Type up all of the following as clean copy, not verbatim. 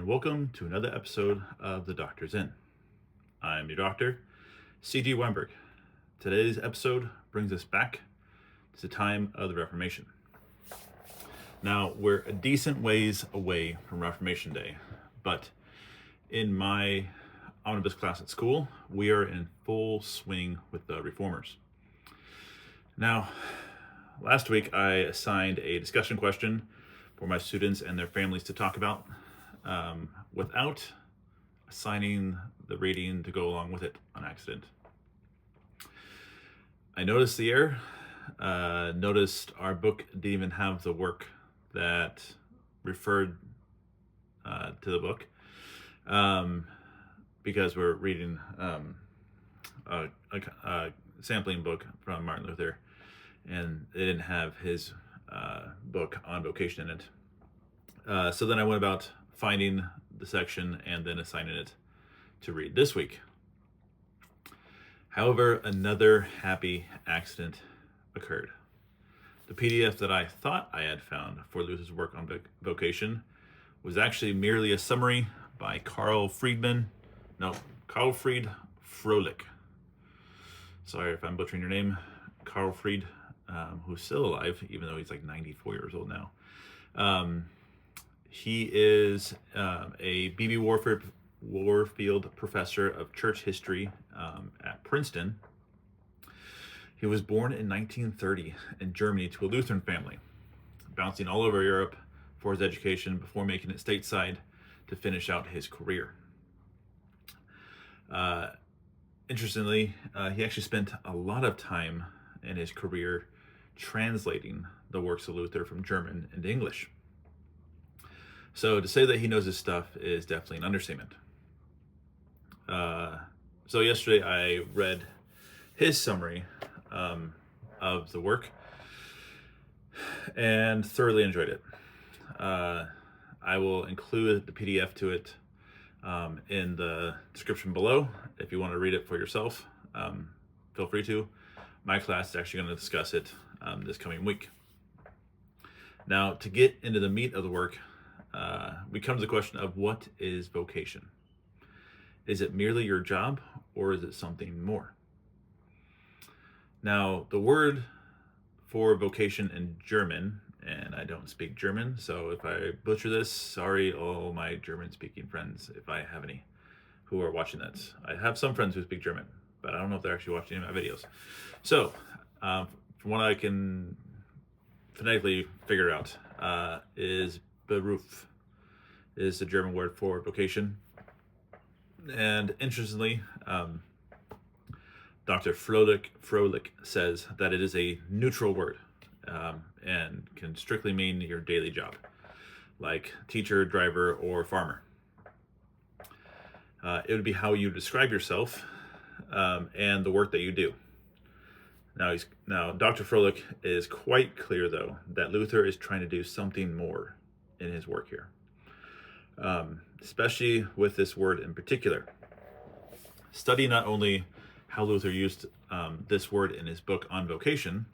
and welcome to another episode of The Doctor's Inn. I'm your doctor, C.G. Weinberg. Today's episode brings us back to the time of the Reformation. Now, we're a decent ways away from Reformation Day, but in my omnibus class at school, we are in full swing with the reformers. Now, last week I assigned a discussion question for my students and their families to talk about without assigning the reading to go along with it on accident. I noticed the error, noticed our book didn't even have the work that referred to the book, because we're reading a sampling book from Martin Luther, and they didn't have his book on vocation in it. So then I went about finding the section and then assigning it to read this week. However, another happy accident occurred. The PDF that I thought I had found for Luther's work on vocation was actually merely a summary by Karlfried Froehlich. Sorry if I'm butchering your name, Karlfried, who's still alive, even though he's like 94 years old now. He is a B.B. Warfield professor of church history at Princeton. He was born in 1930 in Germany to a Lutheran family, bouncing all over Europe for his education before making it stateside to finish out his career. Interestingly, he actually spent a lot of time in his career translating the works of Luther from German into English. So to say that he knows his stuff is definitely an understatement. So yesterday I read his summary of the work and thoroughly enjoyed it. I will include the PDF to it in the description below. If you want to read it for yourself, feel free to. My class is actually going to discuss it this coming week. Now, to get into the meat of the work, we come to the question of what is vocation? Is it merely your job, or is it something more? Now, the word for vocation in German, and I don't speak German, so if I butcher this, sorry, all my German-speaking friends, if I have any who are watching this. I have some friends who speak German, but I don't know if they're actually watching any of my videos. So, from what I can phonetically figure out, is Beruf is the German word for vocation. And interestingly, Dr. Froehlich says that it is a neutral word and can strictly mean your daily job, like teacher, driver, or farmer. It would be how you describe yourself and the work that you do. Now, Dr. Froehlich is quite clear, though, that Luther is trying to do something more in his work here, especially with this word in particular. Study not only how Luther used this word in his book on vocation,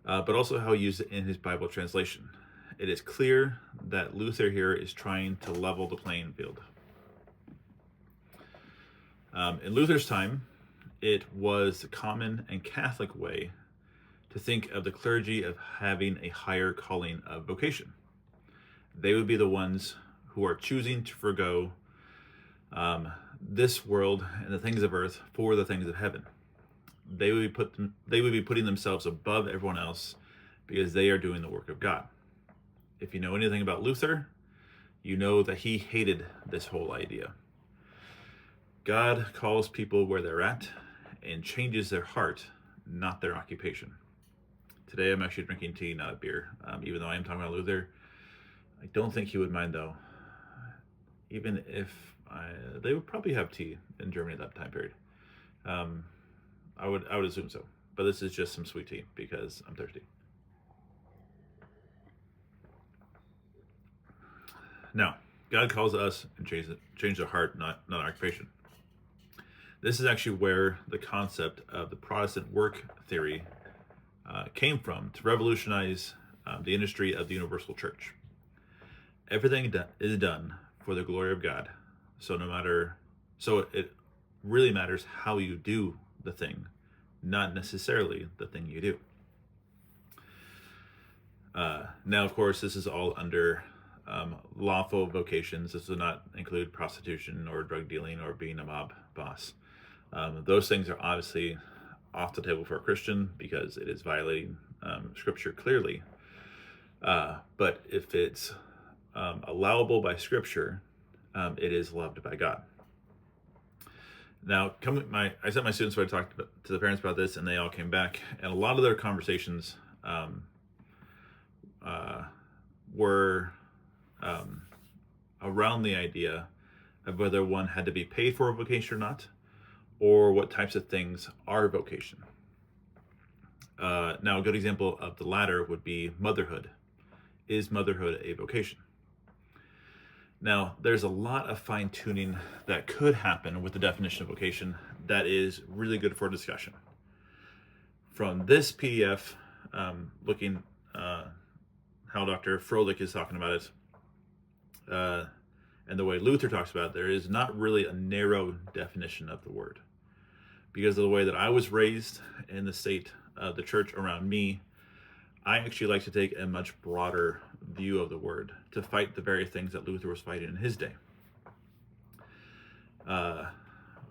but also how he used it in his Bible translation. It is clear that Luther here is trying to level the playing field. In Luther's time, it was the common and Catholic way to think of the clergy of having a higher calling of vocation. They would be the ones who are choosing to forgo this world and the things of earth for the things of heaven. They would be putting themselves above everyone else because they are doing the work of God. If you know anything about Luther, you know that he hated this whole idea. God calls people where they're at and changes their heart, not their occupation. Today I'm actually drinking tea, not a beer. Even though I am talking about Luther, I don't think he would mind, though. Even if they would probably have tea in Germany at that time period. I would assume so. But this is just some sweet tea because I'm thirsty. Now, God calls us and change the heart, not occupation. This is actually where the concept of the Protestant work theory came from to revolutionize the industry of the universal church. Everything is done for the glory of God. So it really matters how you do the thing, not necessarily the thing you do. Now, of course, this is all under lawful vocations. This does not include prostitution or drug dealing or being a mob boss. Those things are obviously off the table for a Christian because it is violating Scripture clearly. But if it's allowable by Scripture, it is loved by God. Now, I sent my students, so I talked to the parents about this, and they all came back, and a lot of their conversations were around the idea of whether one had to be paid for a vocation or not, or what types of things are vocation. Now, a good example of the latter would be motherhood. Is motherhood a vocation? Now, there's a lot of fine-tuning that could happen with the definition of vocation that is really good for discussion. From this PDF, looking how Dr. Froehlich is talking about it, and the way Luther talks about it, there is not really a narrow definition of the word. Because of the way that I was raised in the state of the church around me, I actually like to take a much broader view of the word to fight the very things that Luther was fighting in his day.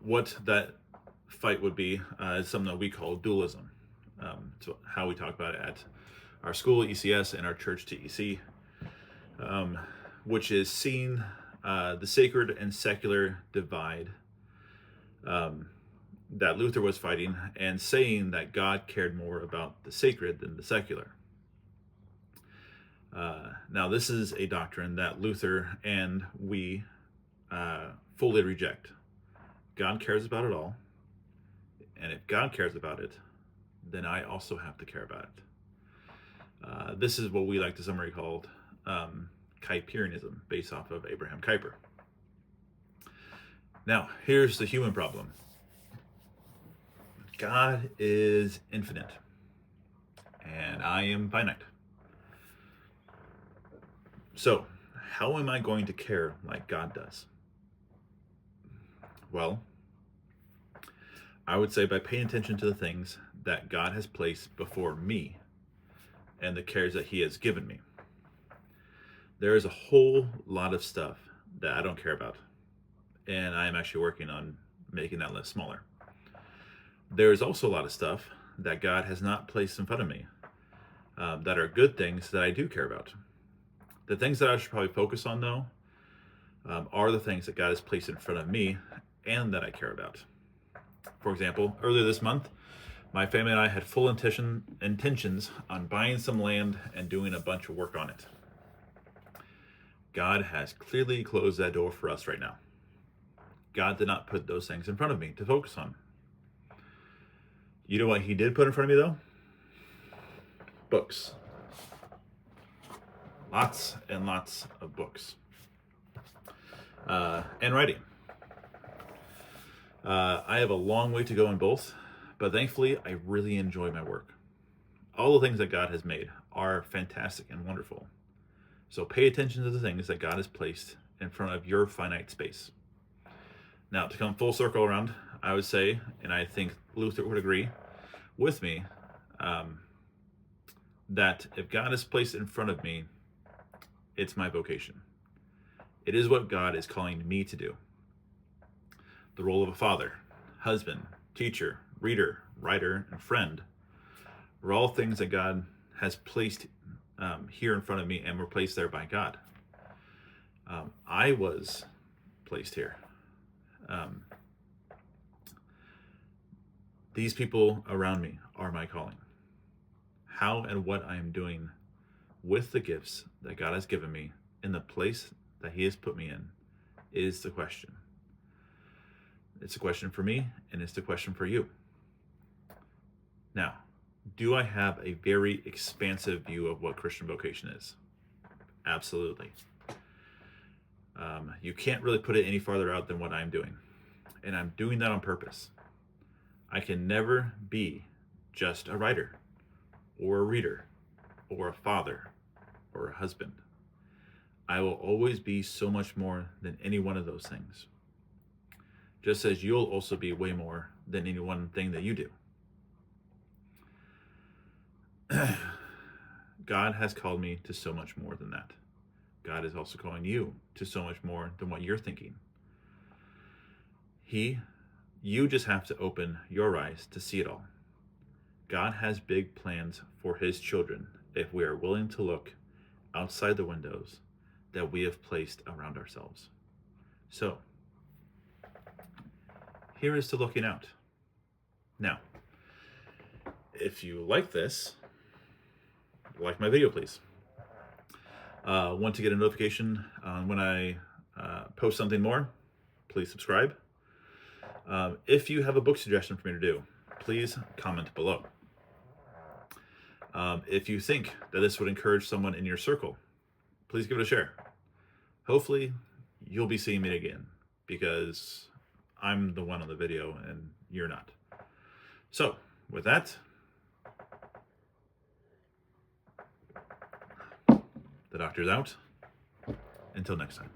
What that fight would be is something that we call dualism. So how we talk about it at our school, ECS, and our church, TEC, which is seeing the sacred and secular divide that Luther was fighting, and saying that God cared more about the sacred than the secular. Now, this is a doctrine that Luther and we fully reject. God cares about it all, and if God cares about it, then I also have to care about it. This is what we like to summary called Kuyperianism, based off of Abraham Kuyper. Now, here's the human problem. God is infinite, and I am finite. So, how am I going to care like God does? Well, I would say by paying attention to the things that God has placed before me and the cares that He has given me. There is a whole lot of stuff that I don't care about, and I am actually working on making that list smaller. There is also a lot of stuff that God has not placed in front of me that are good things that I do care about. The things that I should probably focus on, though, are the things that God has placed in front of me and that I care about. For example, earlier this month, my family and I had full intentions on buying some land and doing a bunch of work on it. God has clearly closed that door for us right now. God did not put those things in front of me to focus on. You know what He did put in front of me, though? Books. Lots and lots of books. And writing. I have a long way to go in both, but thankfully I really enjoy my work. All the things that God has made are fantastic and wonderful. So pay attention to the things that God has placed in front of your finite space. Now, to come full circle around, I would say, and I think Luther would agree with me, that if God is placed in front of me, it's my vocation. It is what God is calling me to do. The role of a father, husband, teacher, reader, writer, and friend are all things that God has placed here in front of me and were placed there by God. I was placed here. These people around me are my calling. How and what I am doing with the gifts that God has given me in the place that He has put me in is the question. It's a question for me, and it's the question for you. Now, do I have a very expansive view of what Christian vocation is? Absolutely. You can't really put it any farther out than what I'm doing. And I'm doing that on purpose. I can never be just a writer, or a reader, or a father, or a husband. I will always be so much more than any one of those things. Just as you'll also be way more than any one thing that you do. God has called me to so much more than that. God is also calling you to so much more than what you're thinking. You just have to open your eyes to see it all. God has big plans for his children if we are willing to look outside the windows that we have placed around ourselves. So, here is to looking out. Now, if you like this, like my video, please. Want to get a notification when I post something more, please subscribe. If you have a book suggestion for me to do, please comment below. If you think that this would encourage someone in your circle, please give it a share. Hopefully, you'll be seeing me again, because I'm the one on the video and you're not. So, with that, the doctor's out. Until next time.